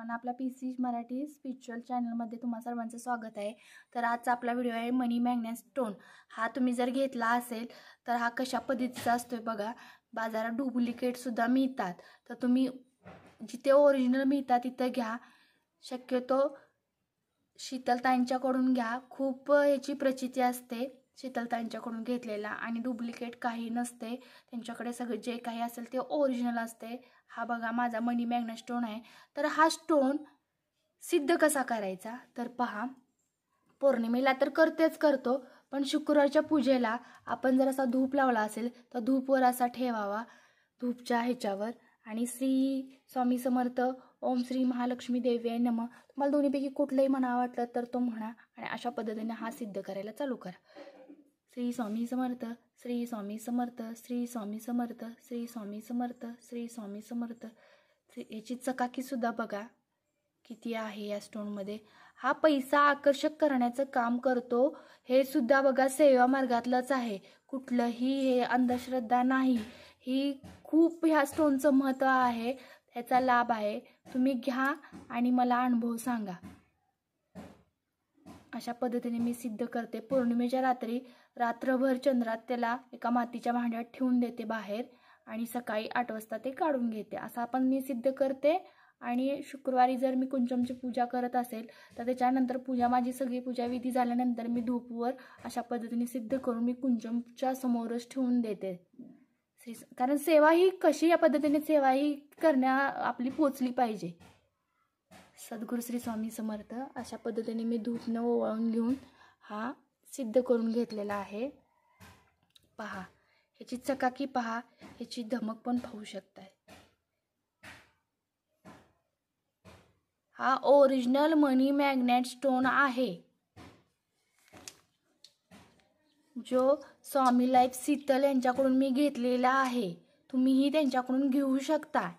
सर्वांना आपल्या PC Marathi spiritual चॅनलमध्ये तुम्हा सर्वांचं स्वागत आहे। तर आजचा आपला व्हिडिओ आहे मनी मॅग्नेट स्टोन। हा तुम्ही जर घेतला असेल तर हा कशा पद्धतीचा असतोय बघा। बाजारात डुप्लिकेट सुद्धा मिळतात, तर तुम्ही जिथे ओरिजिनल मिळतात तिथे घ्या। शक्यतो शीतलताईंच्याकडून घ्या, खूप याची प्रचिती असते शीतलताईंच्याकडून घेतलेला, आणि डुप्लिकेट काही नसते त्यांच्याकडे। सगळे जे काही असेल ते ओरिजिनल असते। हा बघा माझा मनी मॅग्नेट स्टोन आहे। तर हा स्टोन सिद्ध कसा करायचा तर पहा, पौर्णिमेला तर करतो, पण शुक्रवारच्या पूजेला आपण जर असा धूप लावला असेल तर धूपवर असा ठेवावा, धूपच्या ह्याच्यावर, आणि श्री स्वामी समर्थ, ओम श्री महालक्ष्मी देवी नमः, तुम्हाला दोन्हीपैकी कुठलंही म्हणा वाटलं तर तो म्हणा, आणि अशा पद्धतीने हा सिद्ध करायला चालू करा। श्री स्वामी समर्थ, श्री स्वामी समर्थ, श्री स्वामी समर्थ, श्री स्वामी समर्थ, श्री स्वामी समर्थ। याची चकाकी सुद्धा बघा किती आहे या स्टोनमध्ये। हा पैसा आकर्षक करण्याचं काम करतो। हे सुद्धा बघा सेवा मार्गातलंच आहे, कुठलंही हे अंधश्रद्धा नाही। ही खूप ह्या स्टोनचं महत्त्व आहे, ह्याचा लाभ आहे। तुम्ही घ्या आणि मला अनुभव सांगा। अशा पद्धतीने मी सिद्ध करते। पौर्णिमेच्या रात्री रात्रभर चंद्रात त्याला एका मातीच्या भांड्यात ठेवून देते बाहेर, आणि सकाळी 8 वाजता ते काढून घेते। असं आपण मी सिद्ध करते। आणि शुक्रवारी जर मी कुंचमची पूजा करत असेल तर त्याच्यानंतर माझी सगळी पूजा विधी झाल्यानंतर मी धूपवर अशा पद्धतीने सिद्ध करून मी कुंचमच्या समोरच ठेवून देते। कारण सेवा ही कशी या पद्धतीने सेवा ही करण्या आपली पोचली पाहिजे। सद्गुरू श्री स्वामी समर्थ। अशा पद्धतीने मी धूप न ओवाळून घेऊन हा सिद्ध करून घेतलेला आहे। पहा ह्याची चकाकी पहा, ह्याची धमक पण पाहू शकताय। हा ओरिजिनल मनी मॅग्नेट स्टोन आहे, जो स्वामी लाईफ शीतल यांच्याकडून मी घेतलेला आहे। तुम्हीही त्यांच्याकडून घेऊ शकता।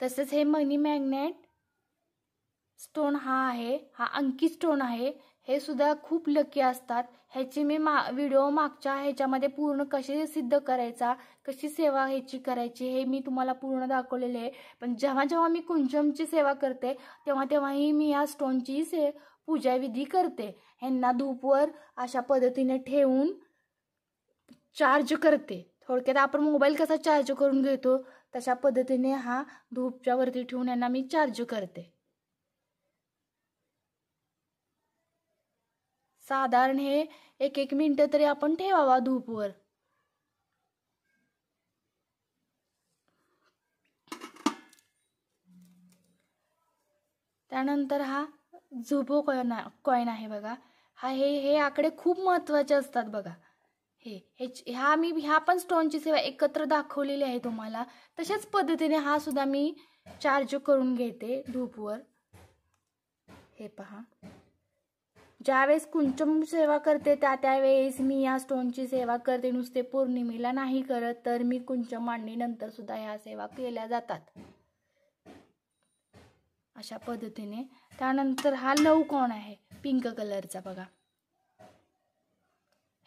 तसेच हे मनी मॅग्नेट स्टोन हा अंकी स्टोन आहे। हे सुद्धा खूप लकी असतात। ह्याची मी व्हिडिओ मागच्या ह्याच्यामध्ये पूर्ण कशी सिद्ध करायचा, कशी सेवा ह्याची करायची हे मी तुम्हाला पूर्ण दाखवलेले आहे। पण जेव्हा मी कुंचमची सेवा करते तेव्हाही मी या स्टोनची पूजा विधी करते। ह्यांना धूपवर अशा पद्धतीने ठेवून चार्ज करते। थोडक्यात आपण मोबाईल कसा चार्ज करून घेतो तशा पद्धतीने हा धूपच्या वरती ठेवून यांना मी चार्ज करते। साधारण हे 1-1 मिनिट तरी आपण ठेवावा धूपवर। त्यानंतर हा झुबो कॉइन आहे बघा। हे आकडे खूप महत्त्वाचे असतात बघा। ह्या पण स्टोनची सेवा एकत्र दाखवलेली आहे तुम्हाला। तशाच पद्धतीने हा सुद्धा मी चार्ज करून घेते धूपवर। हे पहा, ज्यावेळेस कुंचम सेवा करते त्यावेळेस मी या स्टोनची सेवा करते, नुसते पौर्णिमेला नाही करत, तर मी कुंचम मांडणीनंतर सुद्धा ह्या सेवा केल्या जातात अशा पद्धतीने। त्यानंतर हा लव कॉइन आहे पिंक कलरचा बघा।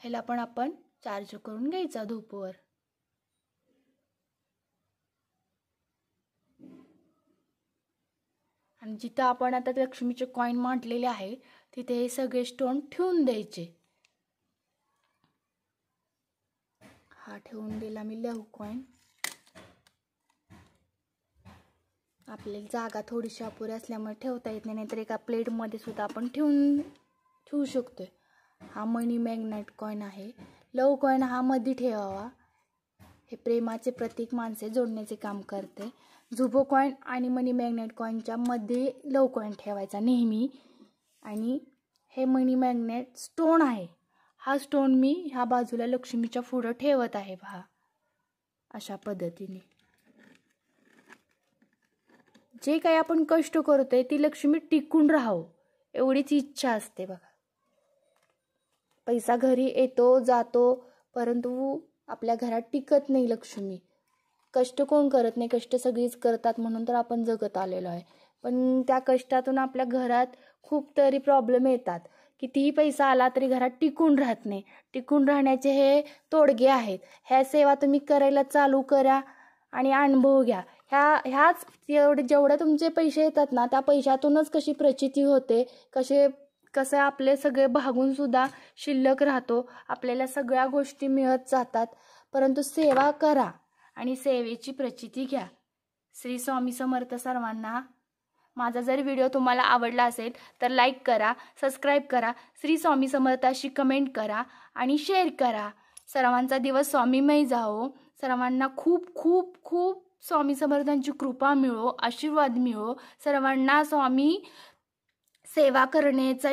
ह्याला पण आपण चार्ज करून घ्यायचा धूपवर। आणि जिथं आपण आता लक्ष्मीचे कॉइन मांडलेले आहे तिथे हे सगळे स्टोन ठेवून द्यायचे। हा ठेवून दिला मी लव कॉइन। आपल्याला जागा थोडीशी अपुरी असल्यामुळे ठेवता येत नाही, नाहीतर एका प्लेटमध्ये सुद्धा आपण ठेवू शकतोय। हा मनी मॅग्नेट कॉइन आहे। लव कॉइन हा मध्ये ठेवावा। हे प्रेमाचे प्रतीक माणसे जोडण्याचे काम करते। झुबो कॉइन आणि मनी मॅग्नेट कॉइनच्या मध्ये लव कॉइन ठेवायचा नेहमी। आणि हे मनी मॅग्नेट स्टोन आहे। हा स्टोन मी ह्या बाजूला लक्ष्मीच्या पुढे ठेवत आहे पहा अशा पद्धतीने। जे काही आपण कष्ट करतोय ती लक्ष्मी टिकून राहावं एवढीच इच्छा असते बघा। पैसा घरी येतो जातो, परंतु आपल्या घरात टिकत नाही लक्ष्मी। कष्ट कोण करत नाही, कष्ट सगळीच करतात म्हणून तर आपण जगत आलेलो आहे। पण त्या कष्टातून आपल्या घरात खूप तरी प्रॉब्लेम येतात। कितीही पैसा आला तरी घरात टिकून राहत नाही। टिकून राहण्याचे हे तोडगे आहेत। ह्या सेवा तुम्ही करायला चालू करा आणि अनुभव घ्या। ह्याच जेवढे तुमचे पैसे येतात ना, त्या पैशातूनच कशी प्रचिती होते, कसं आपले सगळे भागून सुद्धा शिल्लक राहतो, आपल्याला सगळ्या गोष्टी मिळत जातात. परंतु सेवा करा आणि सेवेची प्रचिती घ्या. श्री स्वामी समर्थ सर्वांना. माझा जर व्हिडिओ तुम्हाला आवडला असेल तर लाईक करा, सबस्क्राईब करा, श्री स्वामी समर्थ अशी कमेंट करा आणि शेअर करा. सर्वांचा दिवस स्वामीमय जाओ. सर्वांना खूप खूप खूप स्वामी समर्थांची कृपा मिळो, आशीर्वाद मिळो. सर्वांना स्वामी सेवा करण्याचा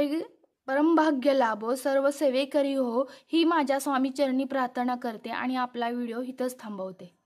परमभाग्य लाभो. सर्व सेवेकरी हो, ही माझ्या स्वामी चरणी प्रार्थना करते आणि आपला व्हिडिओ इथंच थांबवते.